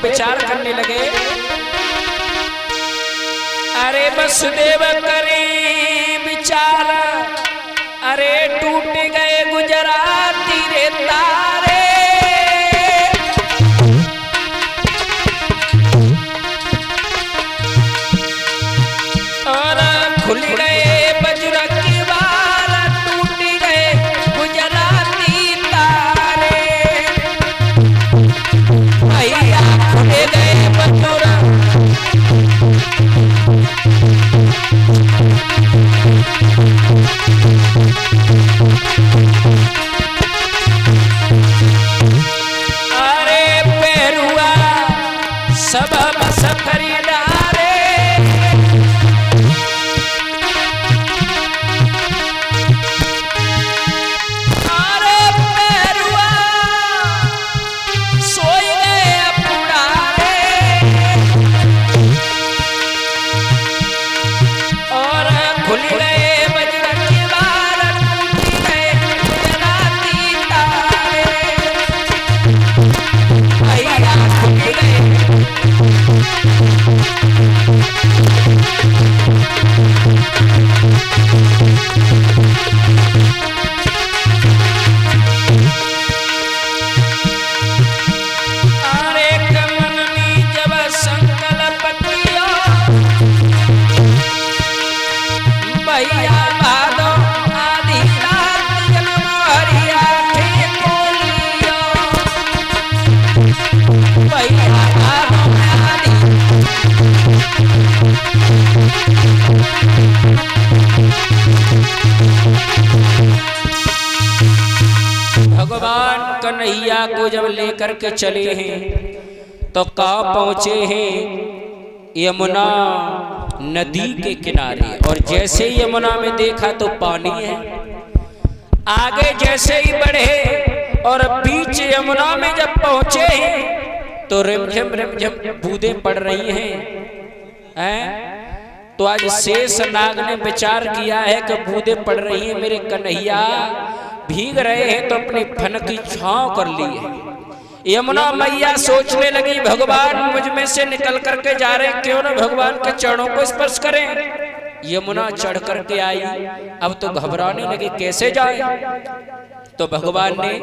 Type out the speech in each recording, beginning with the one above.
विचार करने लगे, अरे वसुदेव करे विचार, अरे टूट गए गुजराती रे तारे, और खुल गए बजरंग की वार, टूट गए गुजराती तारे, भैया खुल गए बजरंग। अरे पेरुआ सब बस खरीदारे, अरे पेरुआ सोई गए पुराने, और खुल गए बजरंग की वार, टूट गए गुजराती तारे, भैया खुल गए। अरे कमन में जब संकल्प किया, भैया भादो आधी रात जन्म हरिया के बोलियो, भैया भादो आधी। भगवान कन्हैया को जब लेकर के चले हैं तो कहाँ पहुंचे हैं? यमुना नदी के किनारे, और जैसे ही यमुना में देखा तो पानी है। आगे जैसे ही बढ़े और बीच यमुना में जब पहुंचे हैं तो रिमझिम बूंदें पड़ रही हैं। तो आज शेष नाग ने विचार किया है कि बूंदें पड़ रही हैं, मेरे कन्हैया भीग रहे हैं तो अपनी फन की छांव कर ली है। यमुना मैया सोचने लगी, भगवान मुझ में से निकल करके जा रहे, क्यों ना भगवान के चरणों को स्पर्श करें। यमुना चढ़ करके आई, अब तो घबराने लगे कैसे जाए। तो भगवान ने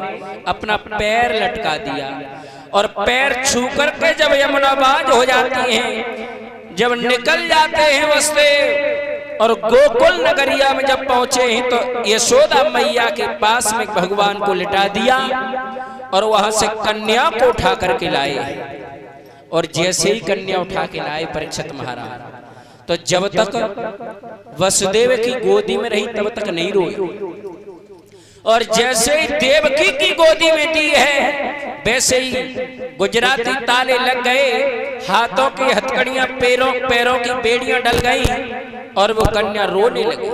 अपना पैर लटका दिया और पैर छू करके जब यमुना बाज हो जाती हैं, जब निकल जाते हैं वसुदेव और गोकुल नगरिया में जब पहुंचे हैं तो यशोदा मैया के पास में भगवान को लिटा दिया और वहां से कन्या को उठा करके लाए। और जैसे ही कन्या उठा के लाए परीक्षित महाराज, तो जब तक वसुदेव की गोदी में रही तब तक नहीं रोई, और जैसे ही देवकी की गोदी में दी है वैसे ही गुजराती ताले लग गए, हाथों की हथकड़ियां पैरों की बेड़ियां डल गई और वो कन्या रोने लगी।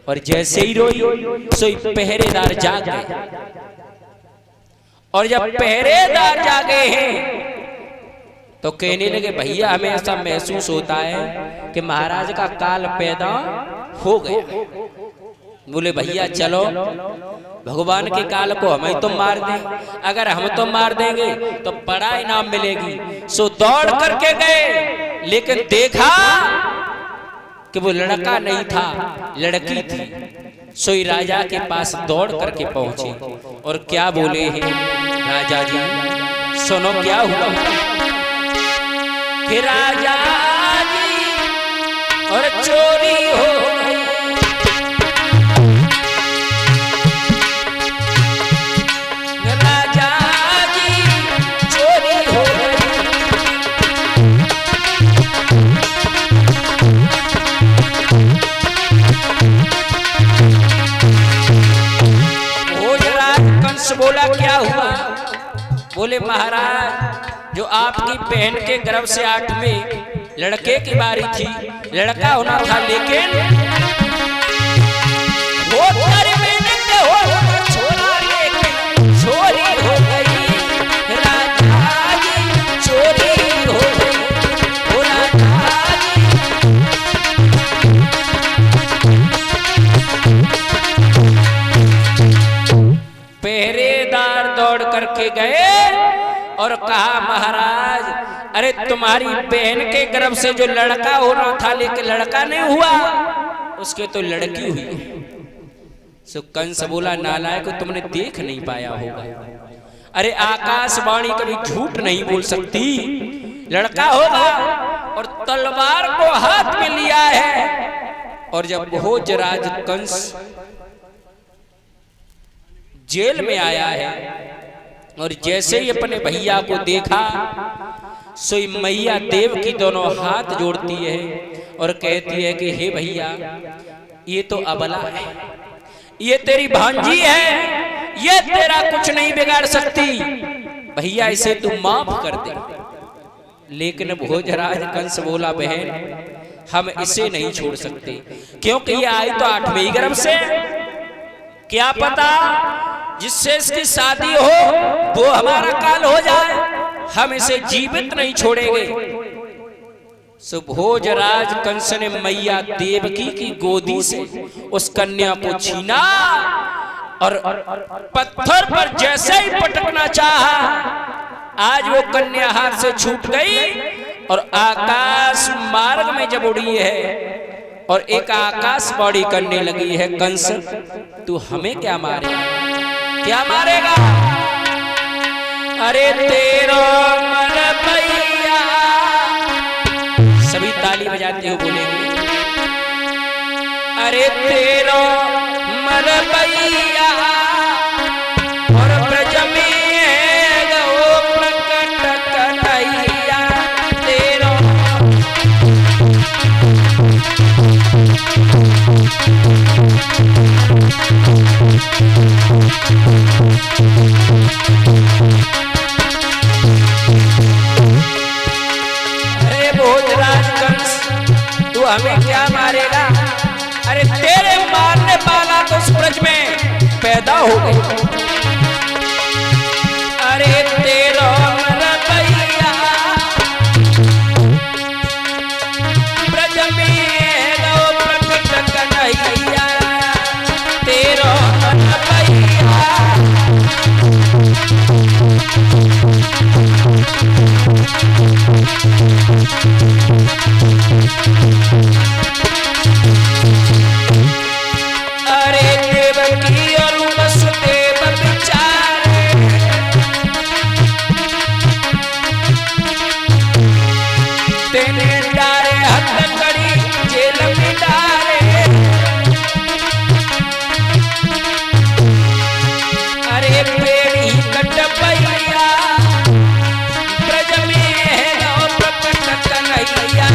और जैसे ही रोई सोई पहरेदार जाग गए, और जब पहरेदार जागे हैं तो कहने लगे, भैया हमें ऐसा महसूस होता है कि महाराज का काल पैदा हो गया। बोले भैया चलो भगवान के काल को हमें तो मार दें, अगर हम तो मार देंगे तो बड़ा इनाम मिलेगी। सो दौड़ करके गए, लेकिन देखा कि वो लड़का नहीं था, लड़की थी। सोई राजा के पास दौड़ करके पहुंचे और क्या बोले हैं, राजा जी सुनो क्या हुआ। कि राजा जी और चोरी हो गई, राजा जी चोरी हो गई। भोजराज कंस बोला क्या हुआ। बोले महाराज जो आपकी बहन के गर्भ से 8वें लड़के की बारी थी, लड़का होना था, लेकिन वो चोरी हो गई। राजा जी चोरी हो गई। पहरेदार दौड़ करके गए और कहा महाराज अरे तुम्हारी बहन के गर्भ से जो लड़का हो रहा था लेकिन लड़का नहीं हुआ, उसके तो लड़की हुई। सो कंस बोला नालायक तुमने देख नहीं पाया होगा। अरे आकाशवाणी कभी झूठ नहीं बोल सकती, लड़का होगा और तलवार को हाथ में लिया है। और जब भोजराज कंस जेल में आया है और जैसे ही अपने भैया को देखा सोई मैया देव की दोनों हाथ जोड़ती है और कहती है कि हे भैया ये तो अबला है, ये तेरी भांजी है, ये तेरा कुछ नहीं बिगाड़ सकती, भैया इसे तू माफ कर दे। लेकिन भोजराज कंस बोला बहन हम इसे नहीं छोड़ सकते, क्योंकि ये आई तो 8वें गर्भ से, क्या पता जिससे इसकी शादी हो वो हमारा काल हो जाए, हम इसे जीवित नहीं छोड़ेंगे। सो भोजराज कंस ने मैया देवकी की गोदी से उस कन्या को छीना और पत्थर पर जैसे ही पटकना चाहा, आज वो कन्या हाथ से छूट गई और आकाश मार्ग में जब उड़ी है और एक आकाशवाणी करने लगी है कंस तू हमें क्या मारेगा, क्या मारेगा? अरे तेरा मन भैया, सभी ताली बजाते हो बोलेंगे अरे तेरा मन भैया और ब्रज में गो प्रकट कन्हैया तेरा। अरे भोजराज कंस तू हमें क्या मारेगा? अरे तेरे मारने वाला तो उस ब्रज में पैदा हो गई। अरे तेरा मन भैया ब्रज में गो प्रकट कन्हैया तेरा मन भैया। अरे देवकी और वसुदेव बिचारे तेने डारे हथकड़ी जेल में डारे। अरे पेड़ी कट भैया ब्रज में गो प्रकट कन्हैया।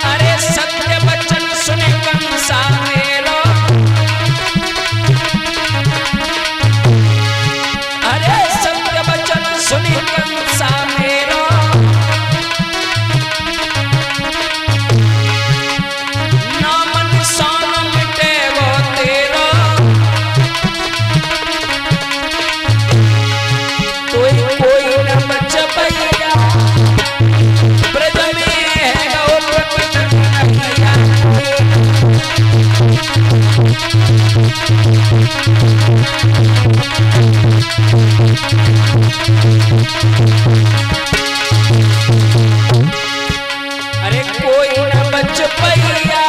अरे सत्य वचन सुने कंसा मेरो, अरे सत्य वचन सुने कंसा मेरो, नाम निशान मिटे वो तेरा। कोई न बच भैया ब्रज में गो प्रकट कन्हैया। अरे कोई न बच भैया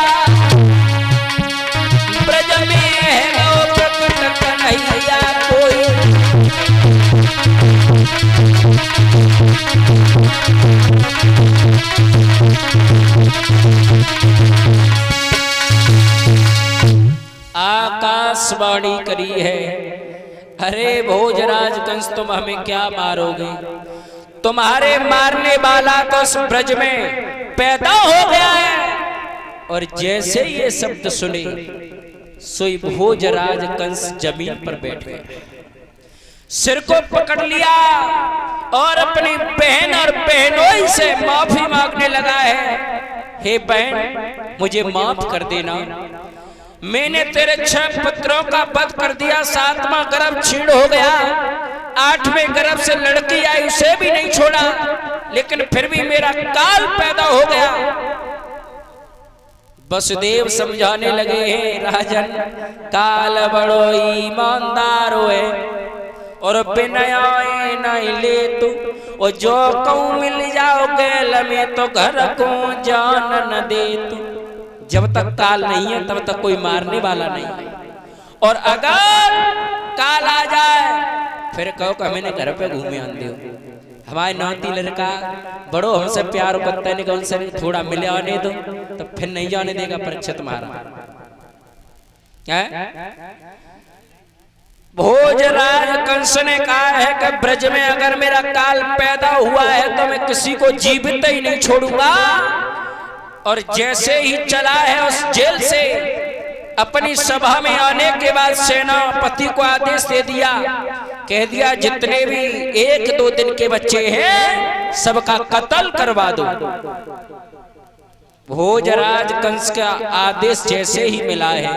ब्रज में गो प्रकट कन्हैया। कोई आकाशवाणी करी है अरे भोजराज कंस तुम हमें क्या मारोगे, तुम्हारे मारने वाला तो उस ब्रज में पैदा हो गया है। और जैसे ये शब्द सुने सोई भोजराज कंस जमीन पर बैठ गए, सिर को पकड़ लिया और अपनी बहन और बहनोई से माफी मांगने लगा है। हे बहन मुझे माफ कर देना, मैंने तेरे 6 पुत्रों का वध कर दिया, 7वां गर्भ छीण हो गया, 8वें गर्भ से लड़की आई उसे भी नहीं छोड़ा। लेकिन फिर भी मेरा काल पैदा हो गया। वसुदेव समझाने लगे हैं राजन, काल बड़ो ईमानदार है और बिना नहीं ले तू, और जो कहूँ मिल जाओ गैल में तो घर को जान न दे तू। जब तक काल नहीं है तब तक कोई मारने वाला नहीं है, और अगर काल आ जाए फिर कहो कि हमें घर पे घूमे आंदे हो। हमारे नाती लड़का बड़ो हमसे प्यार करता है, उनसे थोड़ा मिले आने दो, तो फिर नहीं जाने देगा परीक्षित महाराज। क्या भोजराज कंस ने कहा है कि ब्रज में अगर मेरा काल पैदा हुआ है तो मैं किसी को जीवित ही नहीं छोड़ूंगा। और जैसे ही चला है उस जेल से अपनी सभा में आने के बाद सेनापति को आदेश दे दिया, कह दिया जितने भी 1-2 दिन के बच्चे हैं सबका कत्ल करवा दो। भोजराज कंस का आदेश जैसे ही मिला है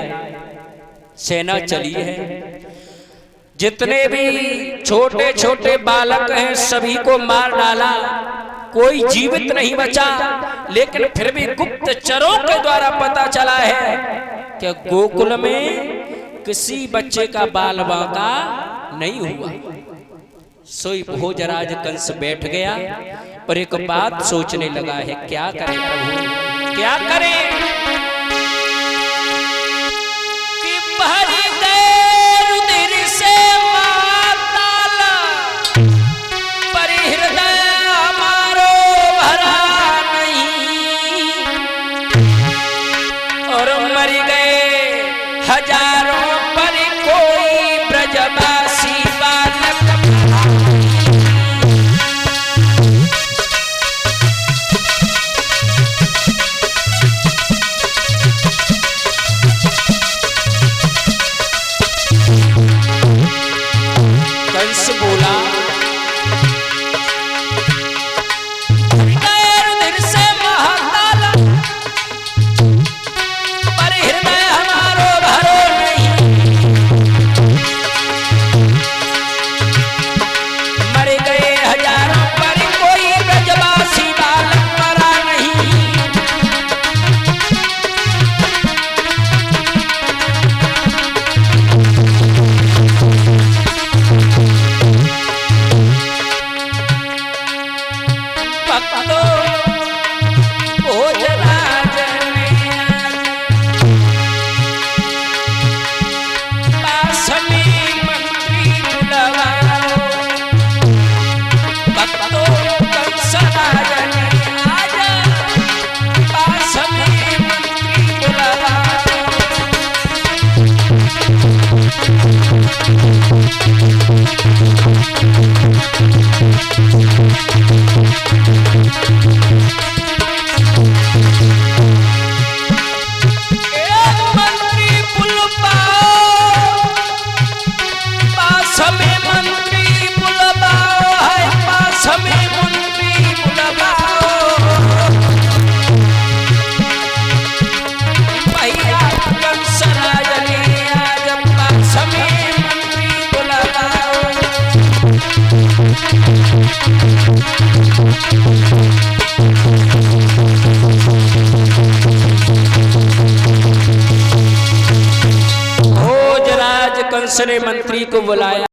सेना चली है, जितने भी छोटे छोटे बालक हैं सभी को मार डाला, कोई जीवित नहीं बचा। लेकिन फिर भी गुप्तचरों के द्वारा पता चला है कि गोकुल में किसी बच्चे का बाल बांका नहीं हुआ। सोई भोजराज कंस बैठ गया और एक बात सोचने लगा है, क्या करें प्रभु, क्या करें कि भरी गए रुधिर से माताला, पर हृदय हमारो भरा नहीं, और मर गए हजारों पर कोई ब्रजवासी बालक। कंस बोला रुधिर से महाकाला, पर हृदय हमारो भरो नहीं, मर गए हजारों पर कोई ब्रजवासी बालक मरा नहीं। भोजराज ने पास में मंत्री बुलवाओ, भक्तों कंस राज ने आजा पास में मंत्री बुलवाओ। मंत्री बुलवाओ, पास में मंत्री बुलवाओ, है पास में मंत्री बुलवाओ। भैया कंस राज ने आज पास में मंत्री बुलवाओ। भोजराज कंस ने मंत्री को बुलाया।